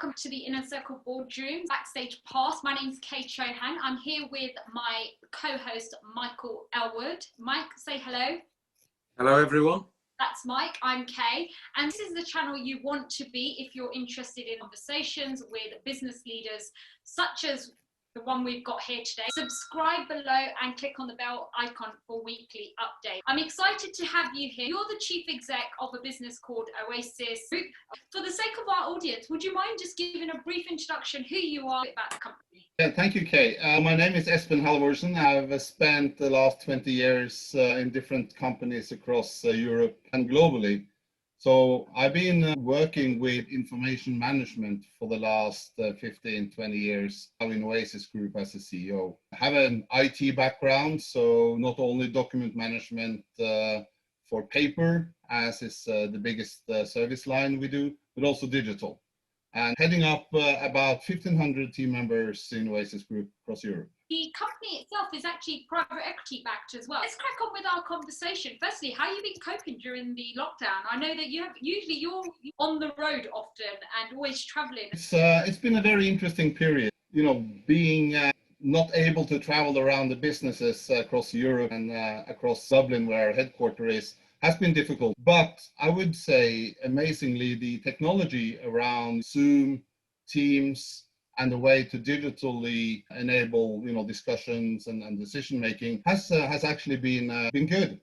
Welcome to the Inner Circle Boardroom Backstage Pass. My name is Kay Chohan. I'm here with my co-host Michael Elwood. Mike, say hello. Hello everyone. That's Mike, I'm Kay, and this is the channel you want to be if you're interested in conversations with business leaders such as the one we've got here today. Subscribe below and click on the bell icon for weekly updates. I'm excited to have you here. You're the chief exec of a business called OASIS Group. For the sake of our audience, would you mind just giving a brief introduction, who you are, about the company? Yeah, thank you, Kay. My name is Espen Halvorsen. I've spent the last 20 years in different companies across Europe and globally. So I've been working with information management for the last 15, 20 years now in OASIS Group as a CEO. I have an IT background, so not only document management for paper, as is the biggest service line we do, but also digital. And heading up about 1,500 team members in OASIS Group across Europe. The company itself is actually private equity backed as well. Let's crack on with our conversation. Firstly, how have you been coping during the lockdown? I know that you're on the road often and always traveling. It's been a very interesting period. You know, being not able to travel around the businesses across Europe and across Dublin, where our headquarters is, has been difficult. But I would say, amazingly, the technology around Zoom, Teams, and the way to digitally enable, discussions and decision making has actually been good.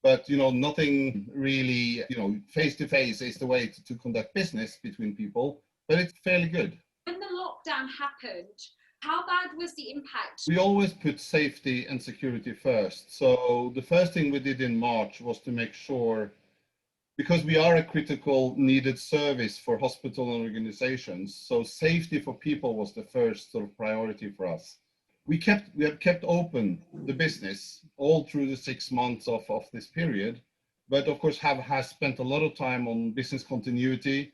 But nothing really, face to face is the way to conduct business between people. But it's fairly good. When the lockdown happened, how bad was the impact? We always put safety and security first. So the first thing we did in March was to make sure, because we are a critical needed service for hospital and organizations, so safety for people was the first sort of priority for us. We have kept open the business all through the 6 months of this period, but of course has spent a lot of time on business continuity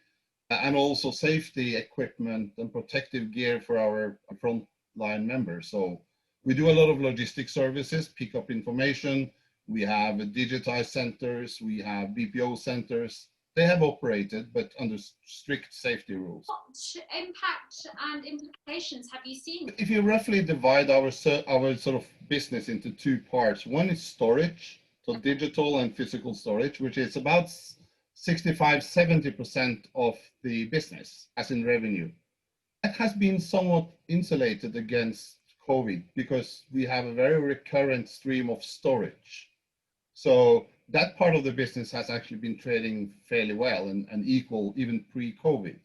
and also safety equipment and protective gear for our frontline members. So we do a lot of logistic services, pick up information. We have digitized centers, we have BPO centers. They have operated, but under strict safety rules. What impact and implications have you seen? If you roughly divide our sort of business into two parts, one is storage, so digital and physical storage, which is about 65-70% of the business, as in revenue. That has been somewhat insulated against COVID because we have a very recurrent stream of storage. So that part of the business has actually been trading fairly well and equal even pre-COVID.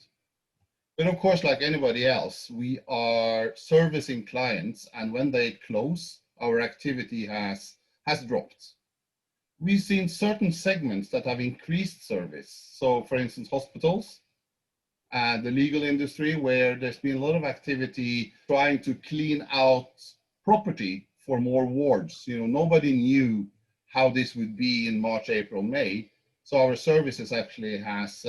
But of course, like anybody else, we are servicing clients, and when they close, our activity has dropped. We've seen certain segments that have increased service. So for instance, hospitals, the legal industry, where there's been a lot of activity trying to clean out property for more wards. Nobody knew how this would be in March, April, May. So our services actually has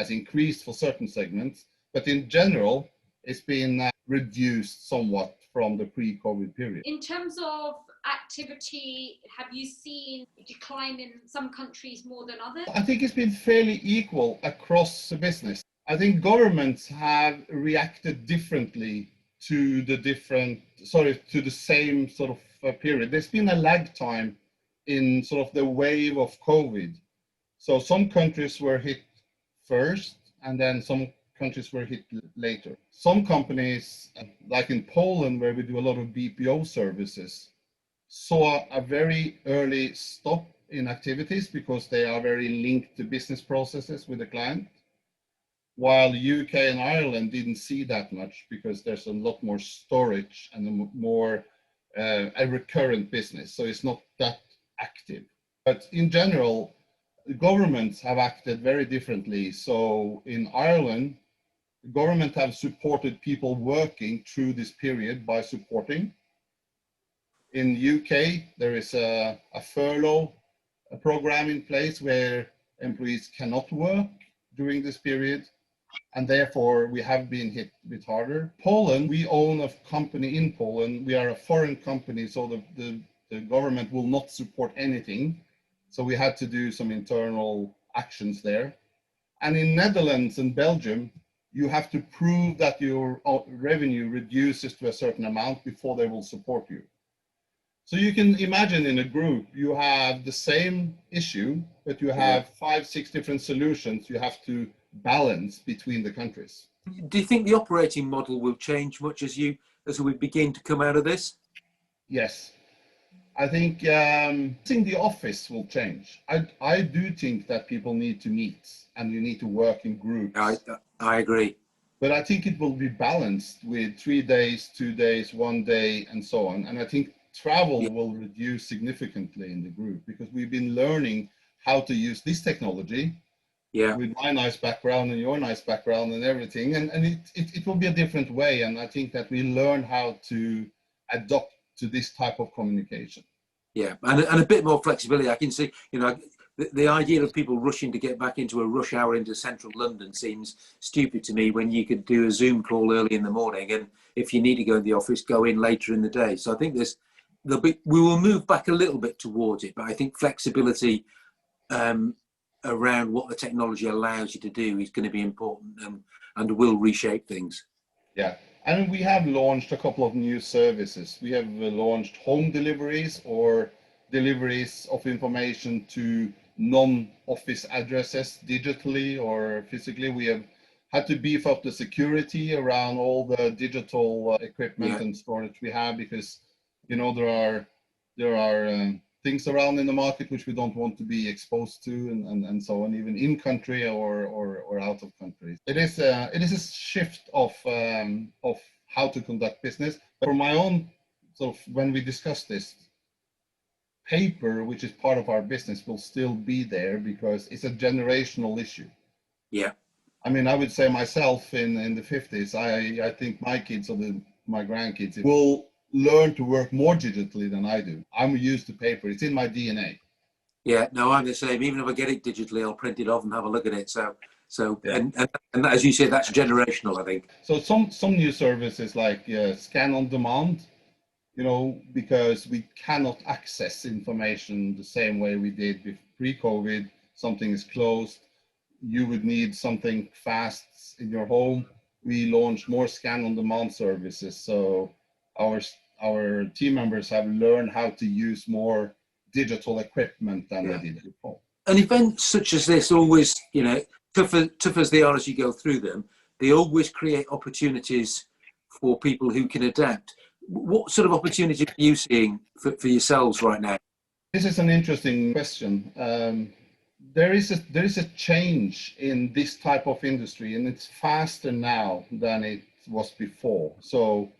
increased for certain segments, but in general, it's been reduced somewhat from the pre-COVID period. In terms of activity, have you seen a decline in some countries more than others? I think it's been fairly equal across the business. I think governments have reacted differently to the same sort of period. There's been a lag time in sort of the wave of COVID. So some countries were hit first, and then some countries were hit later. Some companies, like in Poland, where we do a lot of BPO services, saw a very early stop in activities because they are very linked to business processes with the client. While UK and Ireland didn't see that much because there's a lot more storage and a recurrent business. So it's not that active. But in general, the governments have acted very differently. So in Ireland, the government have supported people working through this period by supporting. In UK, there is a furlough program in place where employees cannot work during this period, and therefore we have been hit a bit harder. Poland, we own a company in Poland. We are a foreign company, so the government will not support anything. So we had to do some internal actions there. And in Netherlands and Belgium, you have to prove that your revenue reduces to a certain amount before they will support you. So you can imagine in a group, you have the same issue, but you have 5, 6 different solutions you have to balance between the countries. Do you think the operating model will change much as we begin to come out of this? Yes. I think the office will change. I do think that people need to meet and you need to work in groups. I agree. But I think it will be balanced with 3 days, 2 days, 1 day, and so on. And I think travel will reduce significantly in the group because we've been learning how to use this technology with my nice background and your nice background and everything. And it will be a different way. And I think that we learn how to adapt to this type of communication. Yeah, and a bit more flexibility. I can see, the idea of people rushing to get back into a rush hour into central London seems stupid to me when you could do a Zoom call early in the morning, and if you need to go in the office, go in later in the day. So I think we will move back a little bit towards it, but I think flexibility around what the technology allows you to do is going to be important and will reshape things. Yeah. And we have launched a couple of new services. We have launched home deliveries or deliveries of information to non-office addresses digitally or physically. We have had to beef up the security around all the digital equipment and storage we have because, there are things around in the market which we don't want to be exposed to and so on, even in country or out of country. It is a shift of how to conduct business. But for my own when we discuss this, paper, which is part of our business, will still be there because it's a generational issue. Yeah. I mean, I would say myself in the 50s, I think my kids or my grandkids will learn to work more digitally than I do. I'm used to paper. It's in my DNA. Yeah, no, I'm the same. Even if I get it digitally, I'll print it off and have a look at it. So yeah. and as you said, that's generational, I think. So some new services like scan on demand, because we cannot access information the same way we did pre-COVID. Something is closed. You would need something fast in your home. We launched more scan on demand services. So our team members have learned how to use more digital equipment than they did before. And events such as this always, tough as they are as you go through them, they always create opportunities for people who can adapt. What sort of opportunities are you seeing for yourselves right now? This is an interesting question. There is a change in this type of industry, and it's faster now than it was before. So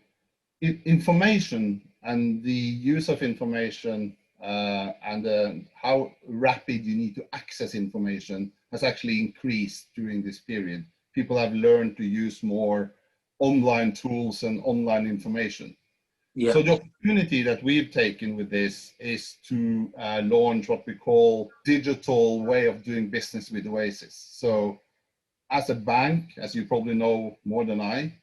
information and the use of information and how rapid you need to access information has actually increased during this period. People have learned to use more online tools and online information. Yeah. So the opportunity that we've taken with this is to launch what we call digital way of doing business with OASIS. So as a bank, as you probably know more than I,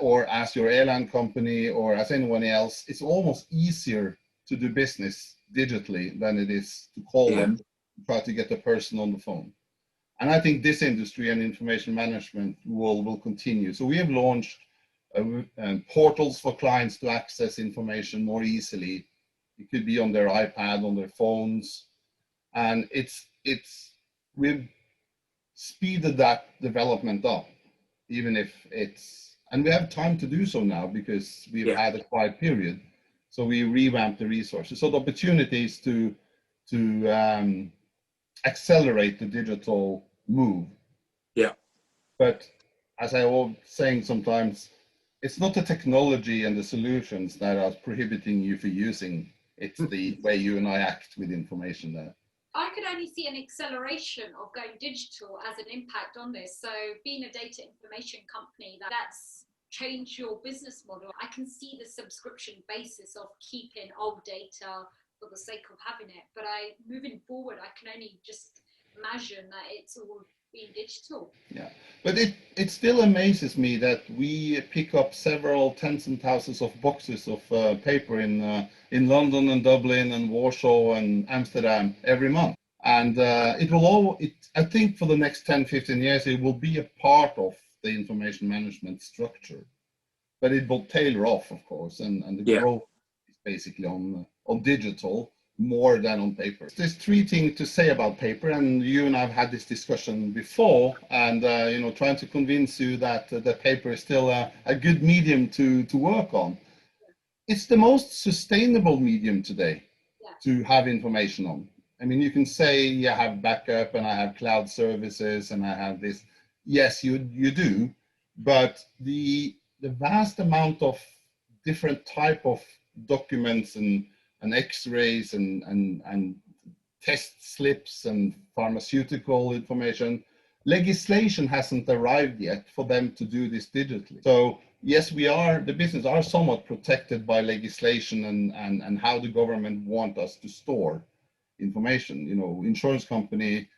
or as your airline company or as anyone else, it's almost easier to do business digitally than it is to call them, try to get a person on the phone. And I think this industry and information management will continue. So we have launched portals for clients to access information more easily. It could be on their iPad, on their phones, and we've speeded that development up, even if and we have time to do so now because we've had a quiet period. So we revamped the resources. So the opportunities to accelerate the digital move. Yeah. But as I was saying sometimes, it's not the technology and the solutions that are prohibiting you from using. It's the way you and I act with information there. I could only see an acceleration of going digital as an impact on this. So being a data information company, that's changed your business model. I can see the subscription basis of keeping old data for the sake of having it. But moving forward, I can only just imagine that it's all being digital. Yeah, but it still amazes me that we pick up several tens and thousands of boxes of paper in London and Dublin and Warsaw and Amsterdam every month. And I think for the next 10, 15 years, it will be a part of the information management structure. But it will tailor off, of course, and the growth is basically on digital more than on paper. There's three things to say about paper, and you and I have had this discussion before, and you know, trying to convince you that the paper is still a good medium to work on. It's the most sustainable medium today to have information on. I mean, you can say you have backup and I have cloud services and I have this. Yes, you do, but the vast amount of different type of documents and x-rays and test slips and pharmaceutical information, legislation hasn't arrived yet for them to do this digitally. So yes, the business are somewhat protected by legislation and how the government want us to store information. You know, insurance company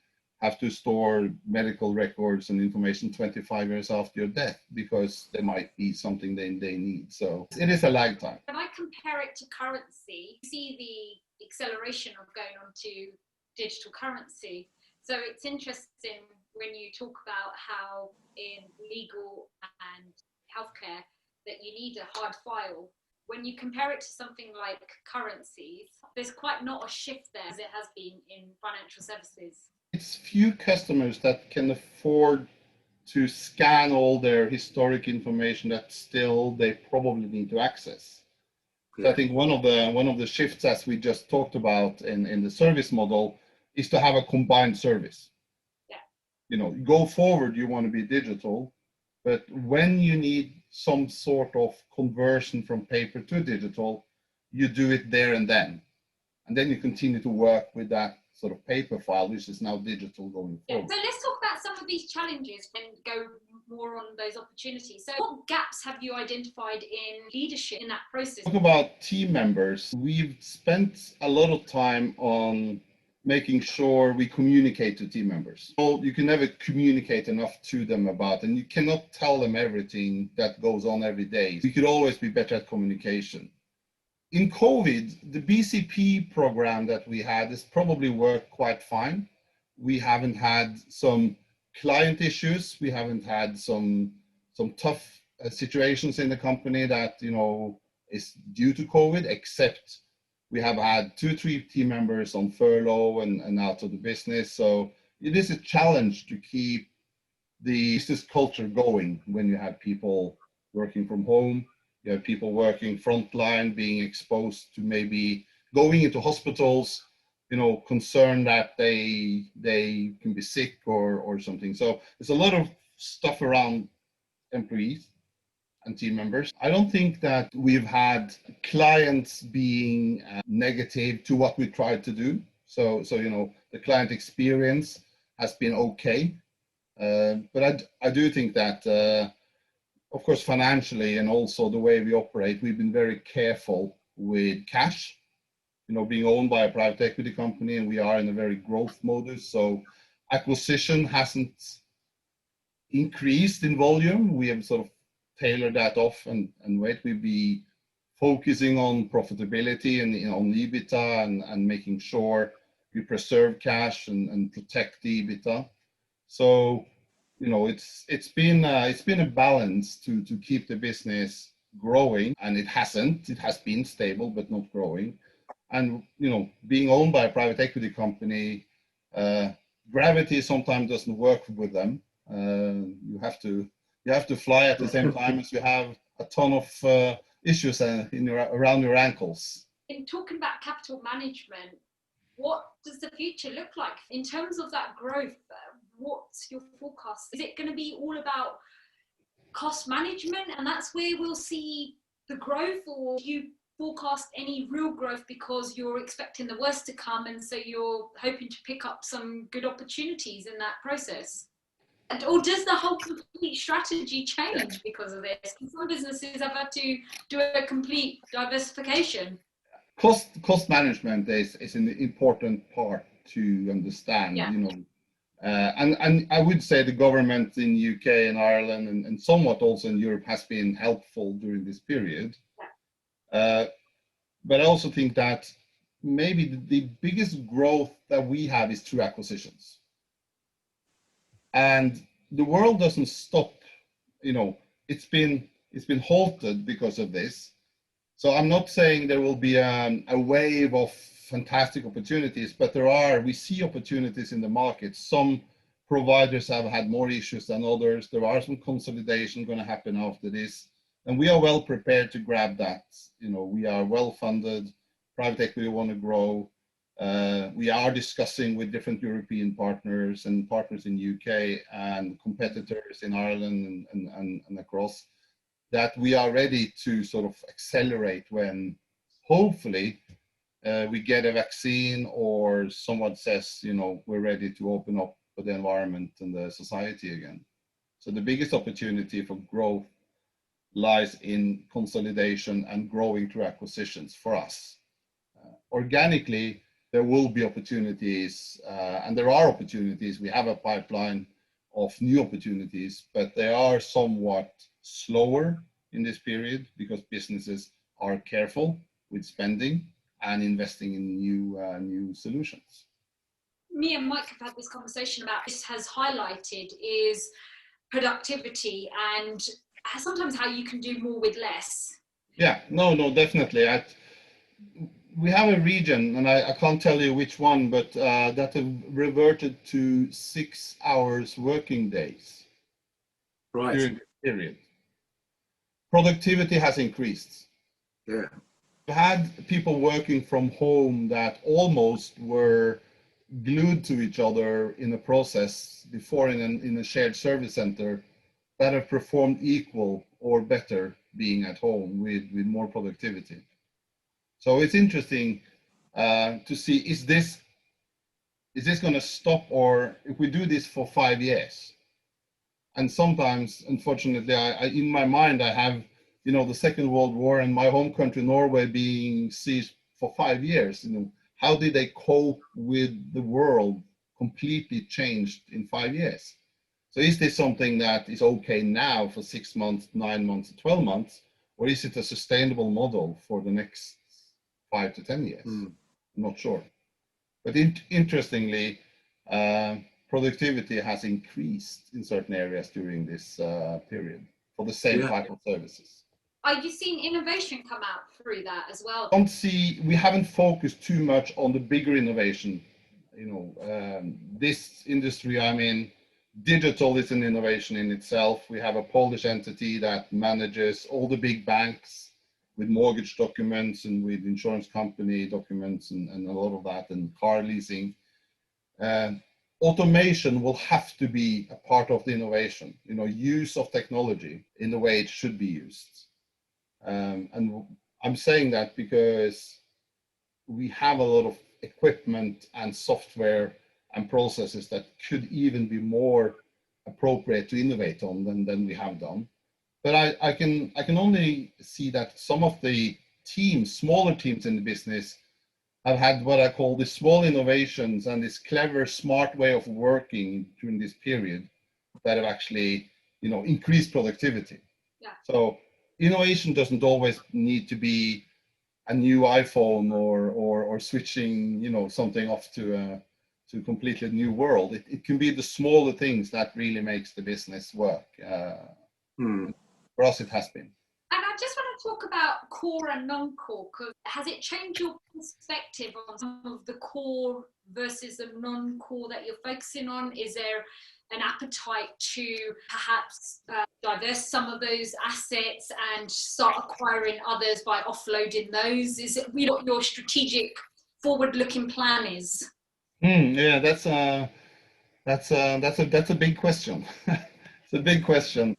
have to store medical records and information 25 years after your death because there might be something they need. So it is a lag time. When I compare it to currency, you see the acceleration of going on to digital currency. So it's interesting when you talk about how in legal and healthcare that you need a hard file. When you compare it to something like currencies, there's quite not a shift there as it has been in financial services. It's few customers that can afford to scan all their historic information that still they probably need to access. So I think one of the shifts, as we just talked about in the service model, is to have a combined service. Yeah. You know, go forward, you want to be digital, but when you need some sort of conversion from paper to digital, you do it there and then you continue to work with that sort of paper file, which is now digital going forward. So let's talk about some of these challenges and go more on those opportunities. So what gaps have you identified in leadership in that process? Talk about team members. We've spent a lot of time on making sure we communicate to team members. So you can never communicate enough to them about, and you cannot tell them everything that goes on every day. We could always be better at communication. In COVID, the BCP program that we had has probably worked quite fine. We haven't had some client issues. We haven't had some tough situations in the company that, you know, is due to COVID, except we have had 2-3 team members on furlough and out of the business. So it is a challenge to keep the business culture going when you have people working from home. You have people working frontline, being exposed to maybe going into hospitals, you know, concerned that they can be sick or something. So there's a lot of stuff around employees and team members. I don't think that we've had clients being negative to what we tried to do. So you know, the client experience has been okay. But I do think that of course, financially and also the way we operate, we've been very careful with cash, you know, being owned by a private equity company, and we are in a very growth modus. So acquisition hasn't increased in volume. We have sort of tailored that off and wait, we'll be focusing on profitability and, you know, on EBITDA and making sure we preserve cash and protect the EBITDA. So, you know, it's been a balance to keep the business growing, and it hasn't. It has been stable but not growing. And, you know, being owned by a private equity company, gravity sometimes doesn't work with them. You have to fly at the same time as you have a ton of issues around your ankles. In talking about capital management, what does the future look like in terms of that growth? What's your forecast? Is it going to be all about cost management and that's where we'll see the growth, or do you forecast any real growth because you're expecting the worst to come and so you're hoping to pick up some good opportunities in that process? Or does the whole complete strategy change because of this? Some businesses have had to do a complete diversification. Cost management is an important part to understand, you know. And I would say the government in UK and Ireland and somewhat also in Europe has been helpful during this period. But I also think that maybe the biggest growth that we have is through acquisitions. And the world doesn't stop it's been halted because of this. So I'm not saying there will be a wave of fantastic opportunities, but we see opportunities in the market. Some providers have had more issues than others. There are some consolidation going to happen after this, and we are well prepared to grab that. We are well funded. Private equity want to grow. We are discussing with different European partners and partners in UK and competitors in Ireland and across, that we are ready to sort of accelerate when hopefully we get a vaccine or someone says, we're ready to open up for the environment and the society again. So the biggest opportunity for growth lies in consolidation and growing through acquisitions for us. Organically, there will be opportunities, and there are opportunities. We have a pipeline of new opportunities, but they are somewhat slower in this period because businesses are careful with spending and investing in new solutions. Me and Mike have had this conversation about this has highlighted is productivity and sometimes how you can do more with less. Yeah, no, definitely. We have a region, and I can't tell you which one, but that have reverted to 6 hours working days during this period. Productivity has increased. Yeah. We had people working from home that almost were glued to each other in a process before in a shared service center that have performed equal or better being at home with more productivity. So it's interesting to see, is this going to stop, or if we do this for 5 years? And sometimes, unfortunately, in my mind, I have, the Second World War and my home country, Norway, being sieged for 5 years. How did they cope with the world completely changed in 5 years? So is this something that is okay now for 6 months, 9 months, 12 months, or is it a sustainable model for the next 5 to 10 years? I'm not sure. But interestingly, productivity has increased in certain areas during this period for the same type of services. Are you seeing innovation come out through that as well? We haven't focused too much on the bigger innovation. This industry I'm in, digital is an innovation in itself. We have a Polish entity that manages all the big banks with mortgage documents and with insurance company documents and a lot of that, and car leasing. Automation will have to be a part of the innovation, use of technology in the way it should be used. And I'm saying that because we have a lot of equipment and software and processes that could even be more appropriate to innovate on than we have done. But I can only see that some of the teams, smaller teams in the business, have had what I call the small innovations and this clever, smart way of working during this period that have actually, increased productivity. Yeah. So innovation doesn't always need to be a new iPhone or switching, something off to a completely new world. It can be the smaller things that really makes the business work. For us, it has been. And I just want to talk about core and non-core, because has it changed your perspective on some of the core versus the non-core that you're focusing on? Is there an appetite to perhaps divest some of those assets and start acquiring others by offloading those? Is it what your strategic forward-looking plan is? Yeah, that's a big question. It's a big question.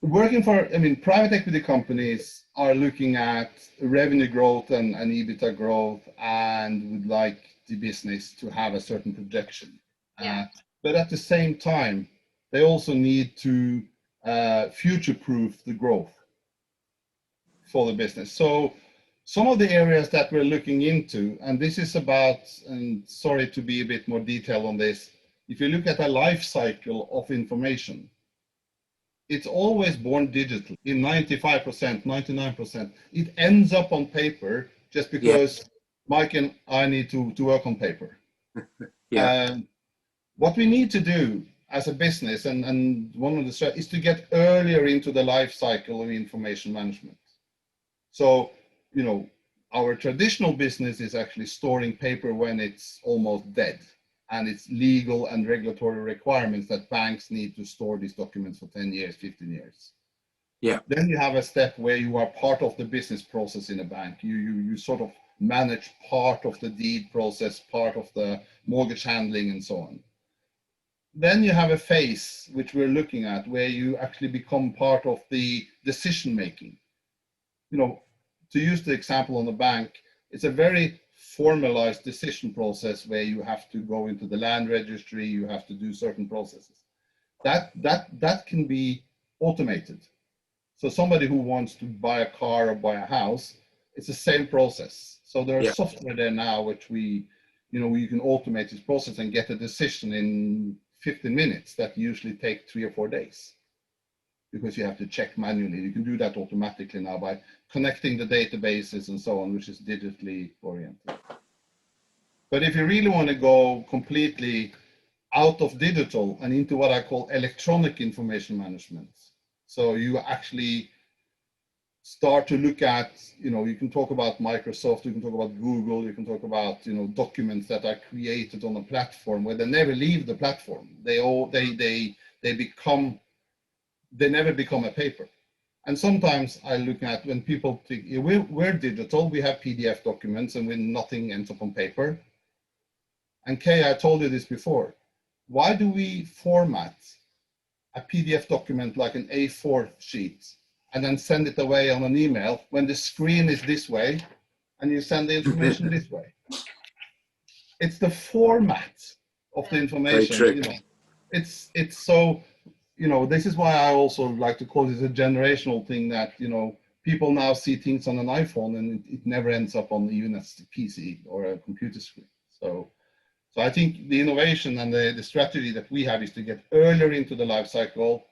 Private equity companies are looking at revenue growth and EBITDA growth and would like the business to have a certain projection. Yeah. But at the same time, they also need to future-proof the growth for the business. So some of the areas that we're looking into, and this is about, and sorry to be a bit more detailed on this, if you look at the life cycle of information, it's always born digital in 95%, 99%. It ends up on paper just because Mike and I need to work on paper. What we need to do, as a business, and one of the strategies is to get earlier into the life cycle of information management. So, you know, our traditional business is actually storing paper when it's almost dead, and it's legal and regulatory requirements that banks need to store these documents for 10 years, 15 years. Yeah. Then you have a step where you are part of the business process in a bank. You sort of manage part of the deed process, part of the mortgage handling, and so on. Then you have a phase, which we're looking at, where you actually become part of the decision making. You know, to use the example on the bank, it's a very formalized decision process where you have to go into the land registry, you have to do certain processes. That can be automated. So somebody who wants to buy a car or buy a house, it's the same process. So there is software there now which we, you know, you can automate this process and get a decision in 15 minutes that usually take 3 or 4 days, because you have to check manually. You can do that automatically now by connecting the databases and so on, which is digitally oriented. But if you really want to go completely out of digital and into what I call electronic information management, so you actually start to look at, you know, you can talk about Microsoft, you can talk about Google, you can talk about, you know, documents that are created on a platform where they never leave the platform. They never become a paper. And sometimes I look at when people think, yeah, we're digital, we have PDF documents and when nothing ends up on paper. And Kay, I told you this before. Why do we format a PDF document like an A4 sheet and then send it away on an email when the screen is this way and you send the information this way? It's the format of the information. You know, it's so, you know, this is why I also like to call this a generational thing, that, you know, people now see things on an iPhone and it never ends up on even a PC or a computer screen. So I think the innovation and the strategy that we have is to get earlier into the life cycle.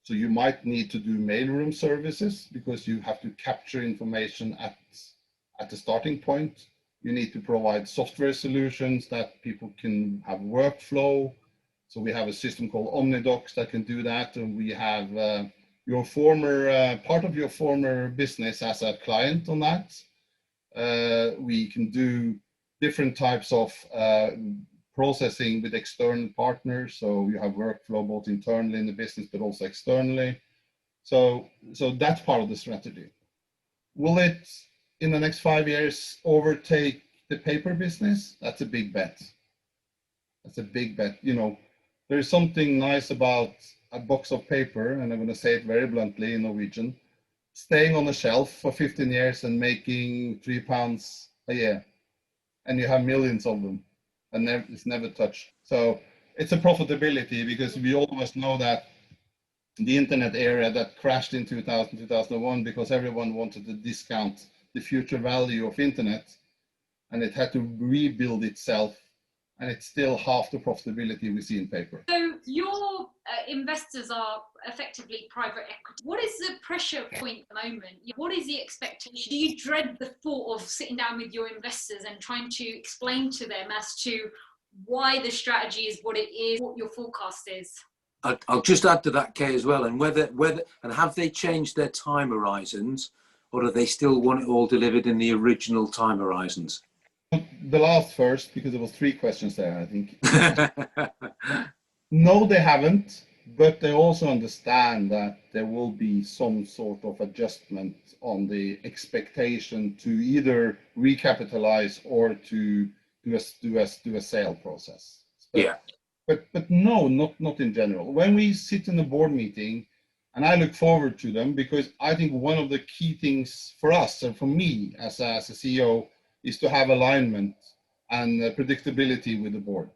So you might need to do mailroom services because you have to capture information at the starting point. You need to provide software solutions that people can have workflow. So we have a system called OmniDocs that can do that. And we have your former, part of your former business as a client on that. We can do different types of processing with external partners. So you have workflow both internally in the business, but also externally. So that's part of the strategy. Will it, in the next 5 years, overtake the paper business? That's a big bet. That's a big bet. You know, there's something nice about a box of paper, and I'm going to say it very bluntly in Norwegian, staying on the shelf for 15 years and making £3 a year. And you have millions of them, and it's never touched. So it's a profitability, because we always know that the internet era that crashed in 2000, 2001, because everyone wanted to discount the future value of internet, and it had to rebuild itself, and it's still half the profitability we see in paper. So your investors are effectively private equity. What is the pressure point at the moment? What is the expectation? Do you dread the thought of sitting down with your investors and trying to explain to them as to why the strategy is what it is, what your forecast is? I'll just add to that, Kay, as well, and whether and have they changed their time horizons, or do they still want it all delivered in the original time horizons? The last first, because there was 3 questions there, I think. No, they haven't, but they also understand that there will be some sort of adjustment on the expectation to either recapitalize or to do a sale process. Yeah. But no, not in general. When we sit in a board meeting, and I look forward to them, because I think one of the key things for us and for me as a CEO is to have alignment and predictability with the board.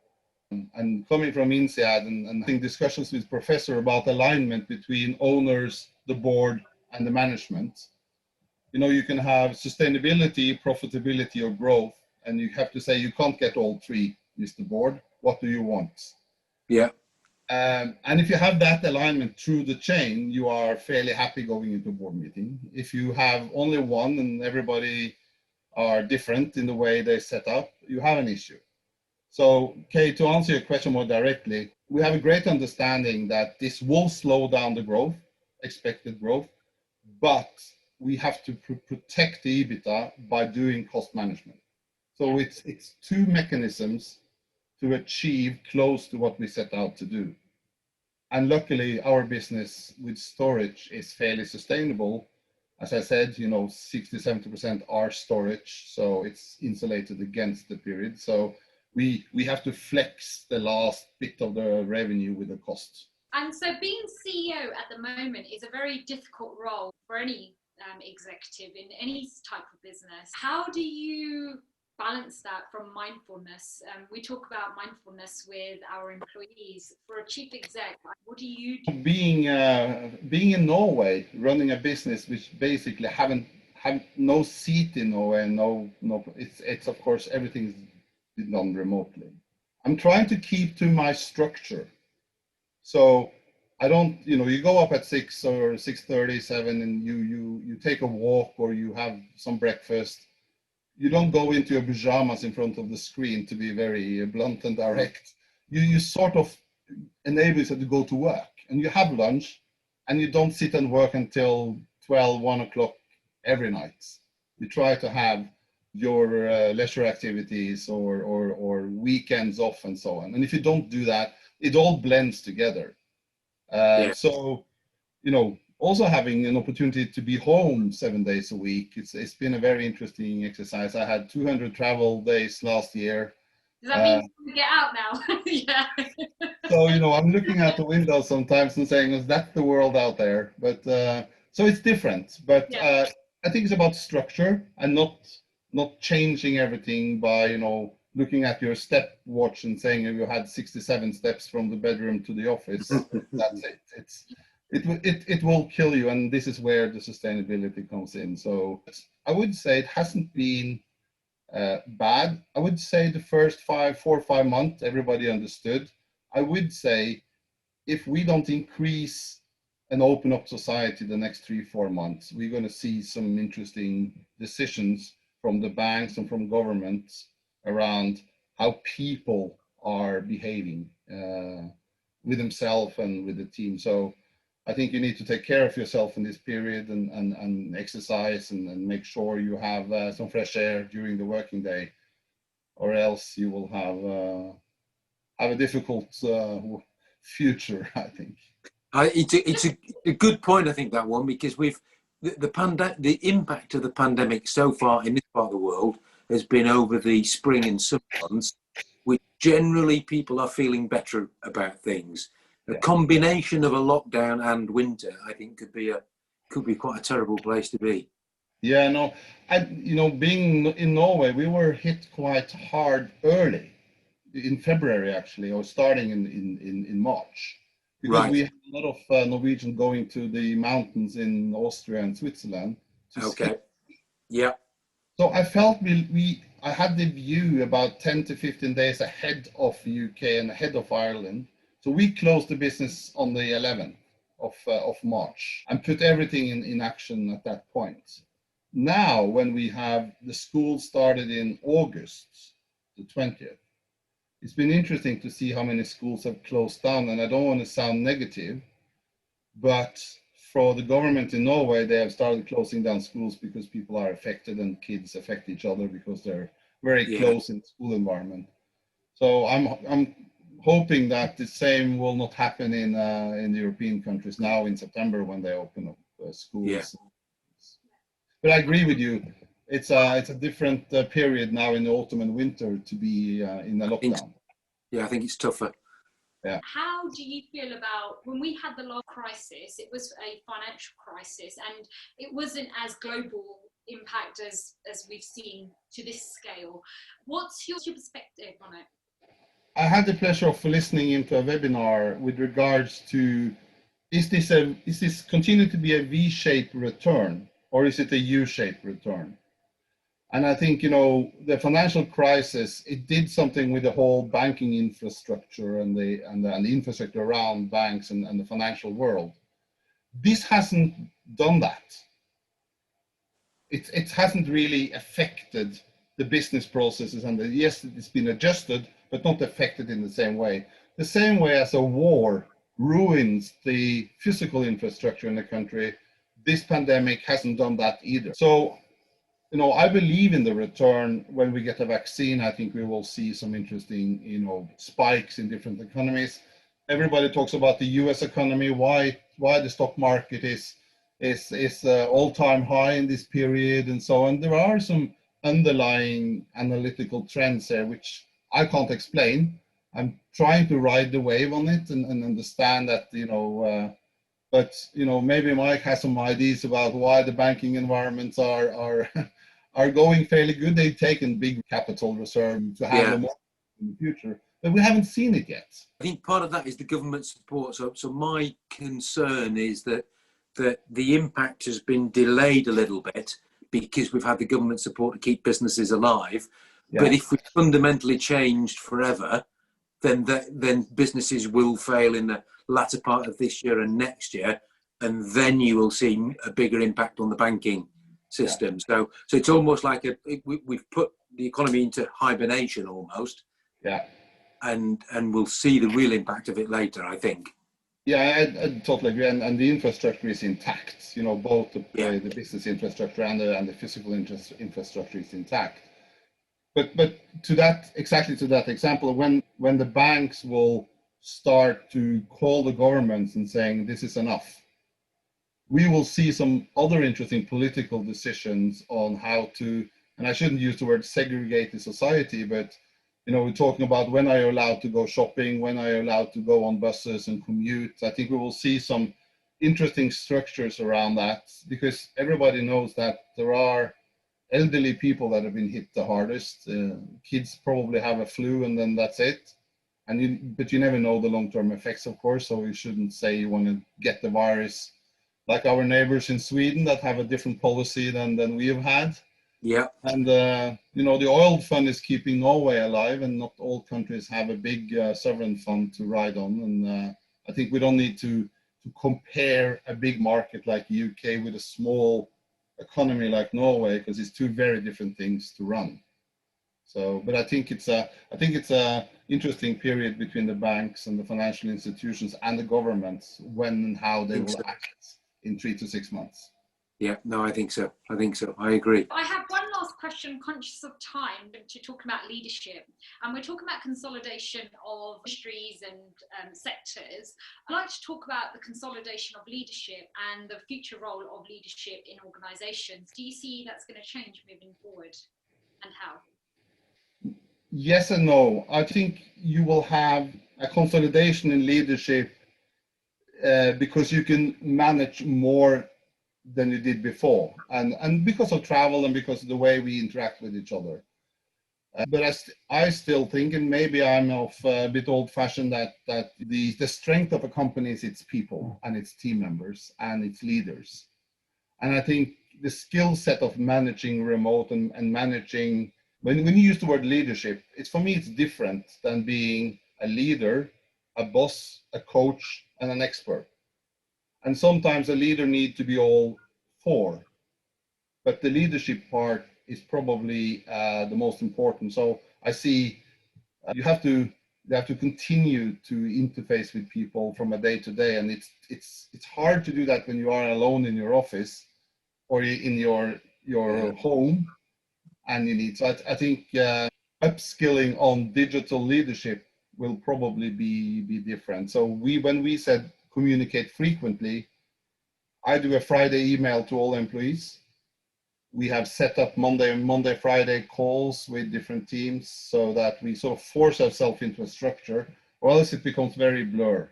And coming from INSEAD and I think discussions with Professor about alignment between owners, the board, and the management. You know, you can have sustainability, profitability, or growth, and you have to say you can't get all 3, Mr. Board. What do you want? Yeah. And if you have that alignment through the chain, you are fairly happy going into a board meeting. If you have only one and everybody are different in the way they set up, you have an issue. So, Kay, to answer your question more directly, we have a great understanding that this will slow down the growth, expected growth, but we have to protect the EBITDA by doing cost management. So it's two mechanisms to achieve close to what we set out to do. And luckily, our business with storage is fairly sustainable. As I said, 60-70% are storage, so it's insulated against the period. So we have to flex the last bit of the revenue with the cost. And so being CEO at the moment is a very difficult role for any executive in any type of business. How do you balance that from mindfulness? We talk about mindfulness with our employees. For a chief exec, what do you do? Being in Norway, running a business which basically have no seat in Norway, and it's of course everything's done remotely. I'm trying to keep to my structure. So I don't, you go up at 6 or 6:30, 7, and you take a walk or you have some breakfast. You don't go into your pajamas in front of the screen, to be very blunt and direct. You sort of enable yourself to go to work, and you have lunch, and you don't sit and work until 12, 1 o'clock every night. You try to have your leisure activities or weekends off and so on. And if you don't do that, it all blends together. So, also having an opportunity to be home 7 days a week, it's been a very interesting exercise. I had 200 travel days last year. Does that mean you get out now? Yeah. So, I'm looking out the window sometimes and saying, that's the world out there. But so it's different. But yeah. I think it's about structure and not changing everything by, looking at your step watch and saying you had 67 steps from the bedroom to the office. That's it. It will kill you, and this is where the sustainability comes in. So I would say it hasn't been bad. I would say the first 4 or 5 months, everybody understood. I would say if we don't increase and open up society the next 3-4 months, we're going to see some interesting decisions from the banks and from governments around how people are behaving with themselves and with the team. So I think you need to take care of yourself in this period and exercise and make sure you have some fresh air during the working day, or else you will have a difficult future, I think. It's a good point, I think, that one, because the impact of the pandemic so far in this part of the world has been over the spring and summer months, which generally people are feeling better about things. A combination of a lockdown and winter, I think, could be quite a terrible place to be. Yeah, no, being in Norway, we were hit quite hard early in February, actually, or starting in March, because we had a lot of Norwegians going to the mountains in Austria and Switzerland. Okay. Yeah. So I felt I had the view about 10 to 15 days ahead of the UK and ahead of Ireland. So we closed the business on the 11th of March and put everything in action at that point. Now, when we have the school started in August, the 20th, it's been interesting to see how many schools have closed down. And I don't want to sound negative, but for the government in Norway, they have started closing down schools because people are affected and kids affect each other because they're very close in the school environment. So I'm hoping that the same will not happen in the European countries now in September when they open up schools. Yeah. But I agree with you. It's a different period now in the autumn and winter to be in a lockdown. Yeah, I think it's tougher. Yeah. How do you feel about when we had the last crisis? It was a financial crisis, and it wasn't as global impact as we've seen to this scale. What's your perspective on it? I had the pleasure of listening into a webinar with regards to is this continue to be a V-shaped return, or is it a U-shaped return? And I think, the financial crisis, it did something with the whole banking infrastructure and the infrastructure around banks and the financial world. This hasn't done that. It hasn't really affected the business processes, and yes, it's been adjusted, but not affected in the same way. The same way as a war ruins the physical infrastructure in the country, this pandemic hasn't done that either. So, you know, I believe in the return. When we get a vaccine, I think we will see some interesting, you know, spikes in different economies. Everybody talks about the U.S. economy, why the stock market is all-time high in this period, and so on. There are some underlying analytical trends there which I can't explain. I'm trying to ride the wave on it and understand that, you know, but you know, maybe Mike has some ideas about why the banking environments are are going fairly good. They've taken big capital reserve to handle more in the future, but we haven't seen it yet. I think part of that is the government support. So my concern is that the impact has been delayed a little bit because we've had the government support to keep businesses alive. Yeah. But if we fundamentally changed forever, then businesses will fail in the latter part of this year and next year, and then you will see a bigger impact on the banking system. Yeah. So it's almost like we've put the economy into hibernation almost. Yeah. And we'll see the real impact of it later, I think. Yeah, I totally agree. And the infrastructure is intact. You know, both the business infrastructure and the physical infrastructure is intact. But to that example, when the banks will start to call the governments and saying this is enough, we will see some other interesting political decisions on how to, and I shouldn't use the word segregate the society, but you know, we're talking about when are you allowed to go shopping, when are you allowed to go on buses and commute. I think we will see some interesting structures around that, because everybody knows that there are elderly people that have been hit the hardest. Kids probably have a flu and then that's it. But you never know the long-term effects, of course, so you shouldn't say you want to get the virus like our neighbors in Sweden that have a different policy than we have had. Yeah. And, you know, the oil fund is keeping Norway alive, and not all countries have a big sovereign fund to ride on. And I think we don't need to compare a big market like the UK with a small economy like Norway, because it's two very different things to run. So, but I think it's a interesting period between the banks and the financial institutions and the governments, when and how they will act in 3 to 6 months. Yeah, no, I think so. I agree. I have one last question, conscious of time, to talk about leadership. And we're talking about consolidation of industries and sectors. I'd like to talk about the consolidation of leadership and the future role of leadership in organizations. Do you see that's going to change moving forward, and how? Yes and no. I think you will have a consolidation in leadership because you can manage more than you did before, and because of travel and because of the way we interact with each other. But I still think, and maybe I'm a bit old-fashioned, that the strength of a company is its people and its team members and its leaders. And I think the skill set of managing remote and managing, when you use the word leadership, for me it's different than being a leader, a boss, a coach, and an expert. And sometimes a leader needs to be all four, but the leadership part is probably the most important. So I see you have to continue to interface with people from a day to day, and it's hard to do that when you are alone in your office or in your home, and you need. So I think upskilling on digital leadership will probably be different. So when we said communicate frequently, I do a Friday email to all employees. We have set up Monday, Friday calls with different teams so that we sort of force ourselves into a structure, or else it becomes very blur.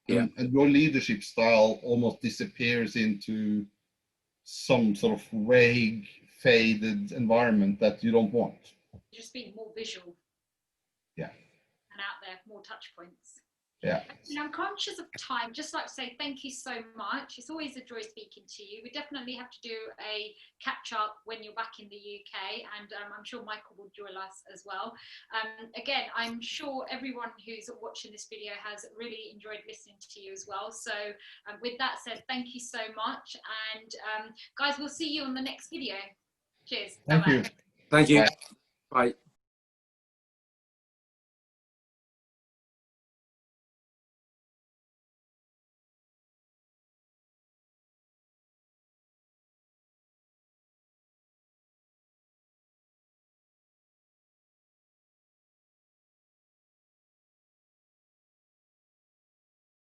Yeah. And your leadership style almost disappears into some sort of vague, faded environment that you don't want. Just being more visual. Yeah. And out there, more touch points. Yeah. And I'm conscious of time. Just like to say thank you so much. It's always a joy speaking to you. We definitely have to do a catch up when you're back in the UK, and I'm sure Michael will join us as well. Again, I'm sure everyone who's watching this video has really enjoyed listening to you as well. So with that said, thank you so much. And guys, we'll see you on the next video. Cheers. Thank you. Thank you. Bye. Bye.